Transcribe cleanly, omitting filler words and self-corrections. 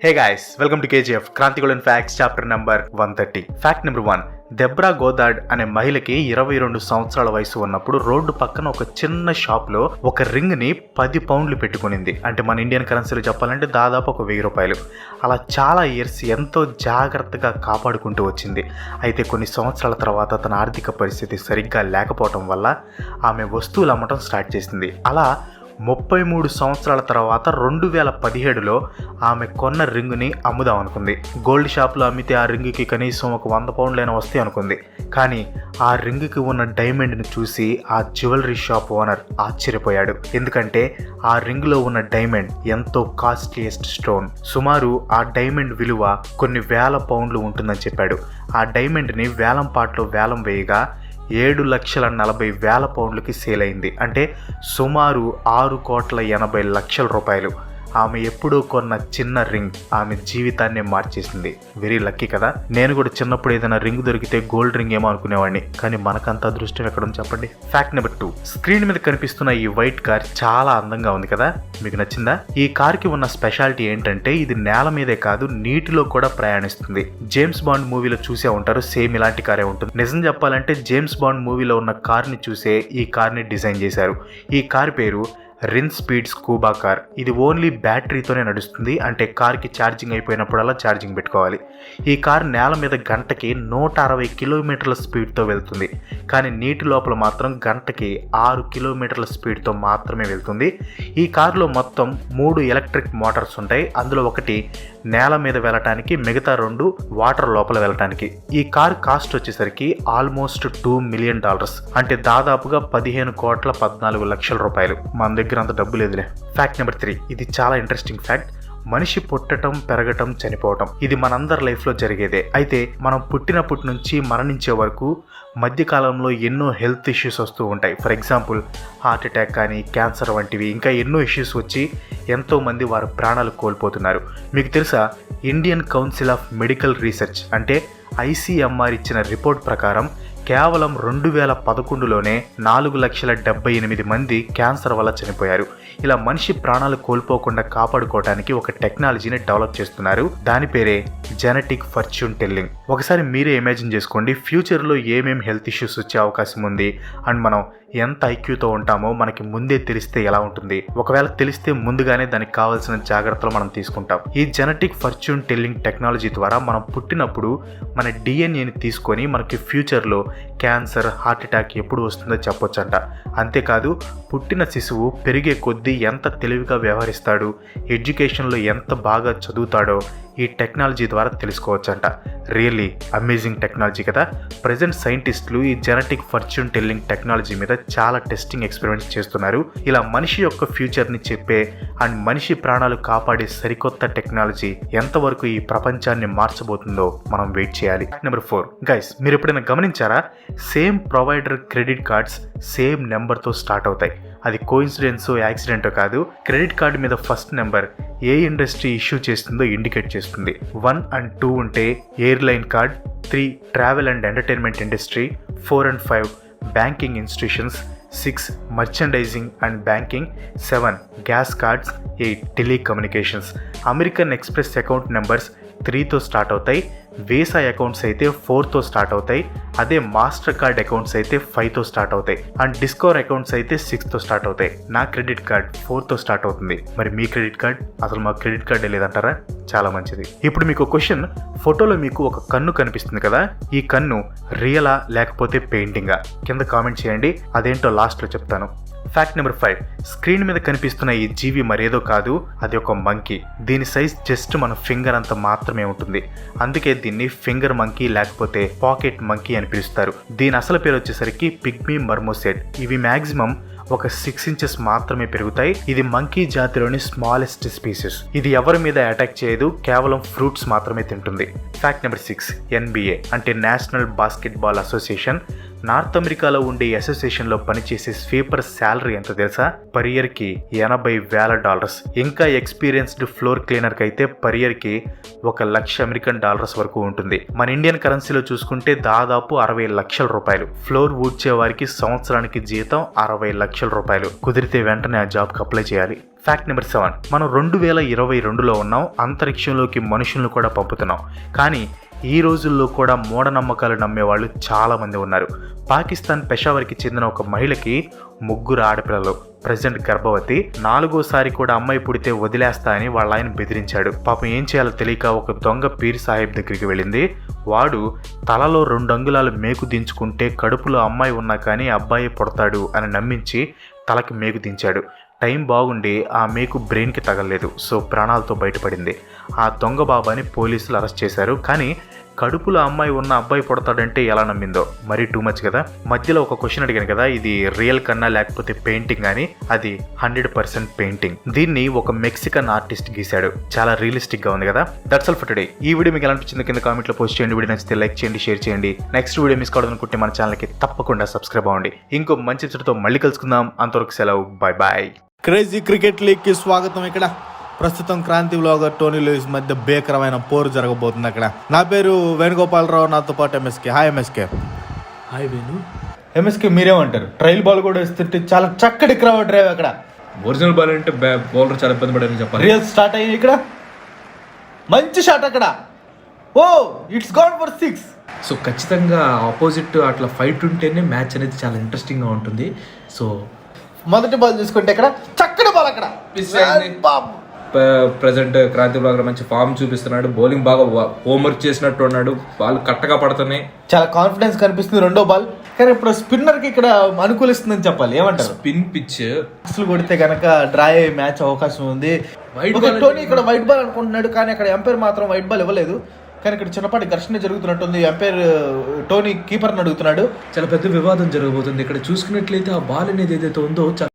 Hey guys, welcome to KGF Kranthi golden facts chapter number 130. Fact number 1. Debra Goddard అనే మహిళకి 22 సంవత్సరాల వయసు ఉన్నప్పుడు రోడ్డు పక్కన ఒక చిన్న షాప్లో ఒక రింగ్ని 10 పౌండ్లు పెట్టుకునింది. అంటే మన ఇండియన్ కరెన్సీలో చెప్పాలంటే దాదాపు ఒక 1000 రూపాయలు. అలా చాలా ఇయర్స్ ఎంతో జాగ్రత్తగా కాపాడుకుంటూ వచ్చింది. అయితే కొన్ని సంవత్సరాల తర్వాత తన ఆర్థిక పరిస్థితి సరిగ్గా లేకపోవటం వల్ల ఆమె వస్తువులు అమ్మటం స్టార్ట్ చేసింది. అలా 33 సంవత్సరాల తర్వాత 2017లో ఆమె కొన్న రింగుని అమ్ముదాం అనుకుంది. గోల్డ్ షాప్లో అమ్మితే ఆ రింగుకి కనీసం ఒక 100 పౌండ్లైనా వస్తాయి అనుకుంది. కానీ ఆ రింగుకి ఉన్న డైమండ్ని చూసి ఆ జ్యువెలరీ షాప్ ఓనర్ ఆశ్చర్యపోయాడు. ఎందుకంటే ఆ రింగులో ఉన్న డైమండ్ ఎంతో కాస్ట్లీయెస్ట్ స్టోన్. సుమారు ఆ డైమండ్ విలువ కొన్ని వేల పౌండ్లు ఉంటుందని చెప్పాడు. ఆ డైమండ్ని వేలం పాటలో వేలం వేయగా 7,40,000 పౌండ్లకి సేల్ అయింది. అంటే సుమారు 6,80,00,000 రూపాయలు. ఆమె ఎప్పుడూ కొన్న చిన్న రింగ్ ఆమె జీవితాన్ని మార్చేసింది. వెరీ లక్కీ కదా. నేను కూడా చిన్నప్పుడు ఏదైనా రింగ్ దొరికితే గోల్డ్ రింగ్ ఏమో అనుకునేవాడిని, కానీ మనకంత అదృష్టం ఎక్కడ చెప్పండి. Fact number 2. స్క్రీన్ మీద కనిపిస్తున్న ఈ వైట్ కార్ చాలా అందంగా ఉంది కదా, మీకు నచ్చిందా? ఈ కార్కి ఉన్న స్పెషాలిటీ ఏంటంటే ఇది నేల మీదే కాదు నీటిలో కూడా ప్రయాణిస్తుంది. జేమ్స్ బాండ్ మూవీలో చూసే ఉంటారు, సేమ్ ఇలాంటి కారే ఉంటుంది. నిజం చెప్పాలంటే జేమ్స్ బాండ్ మూవీలో ఉన్న కార్ని చూసే ఈ కార్ని డిజైన్ చేశారు. ఈ కార్ పేరు రిన్ స్పీడ్ స్కూబా కార్. ఇది ఓన్లీ బ్యాటరీతోనే నడుస్తుంది. అంటే కార్కి ఛార్జింగ్ అయిపోయినప్పుడల్లా ఛార్జింగ్ పెట్టుకోవాలి. ఈ కార్ నేల మీద గంటకి 160 కిలోమీటర్ల స్పీడ్తో వెళ్తుంది. కానీ నీటి లోపల మాత్రం గంటకి 6 కిలోమీటర్ల స్పీడ్తో మాత్రమే వెళ్తుంది. ఈ కారులో మొత్తం 3 ఎలక్ట్రిక్ మోటార్స్ ఉంటాయి. అందులో ఒకటి నేల మీద వెళ్ళటానికి, మిగతా 2 వాటర్ లోపల వెళ్ళటానికి. ఈ కార్ కాస్ట్ వచ్చేసరికి ఆల్మోస్ట్ $2 మిలియన్. అంటే దాదాపుగా 15,14,00,000 రూపాయలు. మన దగ్గర అంత డబ్బు లేదులే. Fact number 3. ఇది చాలా ఇంట్రెస్టింగ్ ఫ్యాక్ట్. మనిషి పుట్టడం, పెరగటం, చనిపోవటం ఇది మనందరి లైఫ్లో జరిగేదే. అయితే మనం పుట్టినప్పటి నుంచి మరణించే వరకు మధ్యకాలంలో ఎన్నో హెల్త్ ఇష్యూస్ వస్తూ ఉంటాయి. ఫర్ ఎగ్జాంపుల్ హార్ట్ అటాక్ కానీ, క్యాన్సర్ వంటివి, ఇంకా ఎన్నో ఇష్యూస్ వచ్చి ఎంతోమంది వారి ప్రాణాలు కోల్పోతున్నారు. మీకు తెలుసా, Indian council of medical research అంటే ICMR ఇచ్చిన రిపోర్ట్ ప్రకారం కేవలం 2011లోనే 4,78,000 మంది క్యాన్సర్ వల్ల చనిపోయారు. ఇలా మనిషి ప్రాణాలు కోల్పోకుండా కాపాడుకోవడానికి ఒక టెక్నాలజీని డెవలప్ చేస్తున్నారు. దాని పేరే జెనెటిక్ ఫార్చ్యూన్ టెల్లింగ్. ఒకసారి మీరే ఇమాజిన్ చేసుకోండి, ఫ్యూచర్లో ఏమేమి హెల్త్ ఇష్యూస్ వచ్చే అవకాశం ఉంది అండ్ మనం ఎంత ఐక్యూతో ఉంటామో మనకి ముందే తెలిస్తే ఎలా ఉంటుంది. ఒకవేళ తెలిస్తే ముందుగానే దానికి కావాల్సిన జాగ్రత్తలు మనం తీసుకుంటాం. ఈ జెనెటిక్ ఫార్చ్యూన్ టెల్లింగ్ టెక్నాలజీ ద్వారా మనం పుట్టినప్పుడు మన DNAని తీసుకొని మనకి ఫ్యూచర్లో క్యాన్సర్, హార్ట్ అటాక్ ఎప్పుడు వస్తుందో చెప్పొచ్చంట. అంతేకాదు పుట్టిన శిశువు పెరిగే కొద్దీ ఎంత తెలివిగా వ్యవహరిస్తాడు, ఎడ్యుకేషన్లో ఎంత బాగా చదువుతాడో ఈ టెక్నాలజీ ద్వారా తెలుసుకోవచ్చంట. రియల్లీ అమేజింగ్ టెక్నాలజీ కదా. ప్రజెంట్ సైంటిస్టులు ఈ జెనెటిక్ ఫార్చ్యూన్ టెల్లింగ్ టెక్నాలజీ మీద చాలా టెస్టింగ్ ఎక్స్పెరిమెంట్స్ చేస్తున్నారు. ఇలా మనిషి యొక్క ఫ్యూచర్ని చెప్పే అండ్ మనిషి ప్రాణాలు కాపాడే సరికొత్త టెక్నాలజీ ఎంతవరకు ఈ ప్రపంచాన్ని మార్చబోతుందో మనం వెయిట్ చేయాలి. నెంబర్ 4. గైస్, మీరు ఎప్పుడైనా గమనించారా, same provider credit cards same నెంబర్తో స్టార్ట్ అవుతాయి. అది కోఇన్సిడెన్సో యాక్సిడెంటో కాదు. క్రెడిట్ కార్డు మీద ఫస్ట్ నెంబర్ ఏ ఇండస్ట్రీ ఇష్యూ చేస్తుందో ఇండికేట్ చేస్తుంది. 1 and 2 ఉంటే airline card, 3 travel and entertainment industry, 4 and 5 banking institutions, 6 merchandising and banking, 7 gas cards, 8 telecommunications. American Express account numbers 3తో స్టార్ట్ అవుతాయి. వీసా అకౌంట్స్ అయితే 4తో స్టార్ట్ అవుతాయి. అదే మాస్టర్ కార్డ్ అకౌంట్స్ అయితే 5తో స్టార్ట్ అవుతాయి. అండ్ డిస్కవర్ అకౌంట్స్ అయితే 6తో స్టార్ట్ అవుతాయి. నా క్రెడిట్ కార్డ్ 4తో స్టార్ట్ అవుతుంది. మరి మీ క్రెడిట్ కార్డ్? అసలు మా క్రెడిట్ కార్డే లేదంటారా? చాలా మంచిది. ఇప్పుడు మీకు క్వశ్చన్. ఫోటోలో మీకు ఒక కన్ను కనిపిస్తుంది కదా, ఈ కన్ను రియలా లేకపోతే పెయింటింగా? కింద కామెంట్ చేయండి, అదేంటో లాస్ట్లో చెప్తాను. Fact number 5. స్క్రీన్ మీద కనిపిస్తున్న ఈ జీవి మరేదో కాదు, అది ఒక మంకీ. దీని సైజ్ జస్ట్ మన ఫింగర్ అంత మాత్రమే ఉంటుంది. అందుకే దీన్ని ఫింగర్ మంకీ లేకపోతే పాకెట్ మంకీ అని పిలుస్తారు. దీని అసలు పేరు వచ్చేసరికి పిగ్మీ మర్మోసెట్. ఇవి మ్యాక్సిమం ఒక 6 inches మాత్రమే పెరుగుతాయి. ఇది మంకీ జాతిలోని స్మాలెస్ట్ స్పీసీస్. ఇది ఎవరి మీద అటాక్ చేయదు, కేవలం ఫ్రూట్స్ మాత్రమే తింటుంది. Fact number 6. NBA అంటే నేషనల్ బాస్కెట్బాల్ అసోసియేషన్. నార్త్ అమెరికాలో ఉండే అసోసియేషన్లో పనిచేసే స్వీపర్ శాలరీ ఎంత తెలుసా? పర్ ఇయర్కి $80,000. ఇంకా ఎక్స్పీరియన్స్డ్ ఫ్లోర్ క్లీనర్కి అయితే పర్ ఇయర్కి $1,00,000 వరకు ఉంటుంది. మన ఇండియన్ కరెన్సీలో చూసుకుంటే దాదాపు 60 లక్షల రూపాయలు. ఫ్లోర్ ఊడ్చే వారికి సంవత్సరానికి జీతం 60 లక్షల రూపాయలు. కుదిరితే వెంటనే ఆ జాబ్కి అప్లై చేయాలి. ఫ్యాక్ట్ నెంబర్ 7, మనం 2022లో ఉన్నాం, అంతరిక్షంలోకి మనుషులను కూడా పంపుతున్నాం. కానీ ఈ రోజుల్లో కూడా మూఢనమ్మకాలు నమ్మేవాళ్ళు చాలామంది ఉన్నారు. పాకిస్తాన్ పెషావర్కి చెందిన ఒక మహిళకి 3 ఆడపిల్లలు, ప్రజెంట్ గర్భవతి, 4వ సారి కూడా అమ్మాయి పుడితే వదిలేస్తా అని వాళ్ళ ఆయన బెదిరించాడు. పాపం ఏం చేయాలో తెలియక ఒక దొంగ పీర్ సాహెబ్ దగ్గరికి వెళ్ళింది. వాడు తలలో 2 అంగుళాలు మేకు దించుకుంటే కడుపులో అమ్మాయి ఉన్నా కానీ అబ్బాయి పుడతాడు అని నమ్మించి తలకి మేకు దించాడు. టైం బాగుండి ఆ మేకు బ్రెయిన్కి తగలలేదు, సో ప్రాణాలతో బయటపడింది. ఆ దొంగ బాబాని పోలీసులు అరెస్ట్ చేశారు. కానీ కడుపులో అమ్మాయి ఉన్న అబ్బాయి పుడతాడంటే ఎలా నమ్మిందో, మరీ టూ మచ్ కదా. మధ్యలో ఒక క్వశ్చన్ అడిగాను కదా, ఇది రియల్ కన్నా లేకపోతే పెయింటింగ్ అని. అది 100% పెయింటింగ్. దీన్ని ఒక మెక్సికన్ ఆర్టిస్ట్ గీశాడు. చాలా రియలిస్టిక్ గా ఉంది కదా. That's all for today. ఈ వీడియో మీకు ఎలా అనిపించింది కింద కామెంట్లో పోస్ట్ చేయండి. వీడియో నచ్చితే లైక్ చేయండి, షేర్ చేయండి. నెక్స్ట్ వీడియో మిస్ కావడం అనుకుంటే మన ఛానల్కి తప్పకుండా సబ్స్క్రైబ్ అవ్వండి. ఇంకో మంచి ఎపిసోడ్తో మళ్ళీ కలుసుకుందాం. అంతవరకు సెలవు, బాయ్ బాయ్. క్రేజీ క్రికెట్ లీగ్కి స్వాగతం. ఇక్కడ ప్రస్తుతం క్రాంతి వ్లాగర్ టోనీ లూయిస్ మధ్య భీకరమైన పోరు జరగబోతుంది. అక్కడ నా పేరు వేణుగోపాలరావు, నాతో పాటు MSK. Hi MSK. Hi Venu. MSK మీరేమంటారు? ట్రయల్ బాల్ కూడా ఇస్తుంటే చాలా చక్కటి క్రౌడ్ డ్రైవ్. అక్కడ ఒరిజినల్ బాల్ అంటే బౌలర్ చాలా ఇబ్బంది పడారని చెప్పాలి. రియల్ స్టార్ట్ అయ్యింది. ఇక్కడ మంచి షాట్. అక్కడ oh it's gone for 6. So ఖచ్చితంగా ఆపోజిట్ అట్లా ఫైట్ ఉంటేనే మ్యాచ్ అనేది చాలా ఇంట్రెస్టింగ్ గా ఉంటుంది. సో మొదటి బాల్ చూసుకుంటే ఇక్కడ చక్కటి బాల్. అక్కడ ప్రెసెంట్ క్రాంతి బ్లాగర్ మంచి ఫామ్ చూపిస్తున్నాడు. బౌలింగ్ బాగా హోంవర్క్ చేసినట్టు ఉన్నాడు. బాల్ కట్టగా పడుతున్నాయి. చాలా కాన్ఫిడెన్స్ కనిపిస్తుంది రెండో బాల్. కానీ ఇప్పుడు స్పిన్నర్ కి ఇక్కడ అనుకూలిస్తుందని చెప్పాలి. ఏమంటారు? స్పిన్ పిచ్ కొడితే కనుక డ్రా అయ్యే మ్యాచ్ అవకాశం ఉంది. టోనీ ఇక్కడ వైట్ బాల్ అనుకుంటున్నాడు, కానీ అక్కడ ఎంపైర్ మాత్రం వైట్ బాల్ ఇవ్వలేదు. కానీ ఇక్కడ చిన్నపాటి ఘర్షణ జరుగుతున్నట్టుంది. ఎంపైర్ టోనీ కీపర్ని అడుగుతున్నాడు. చాలా పెద్ద వివాదం జరగబోతుంది. ఇక్కడ చూసుకున్నట్లయితే ఆ బాల్ అనేది ఏదైతే ఉందో చాలా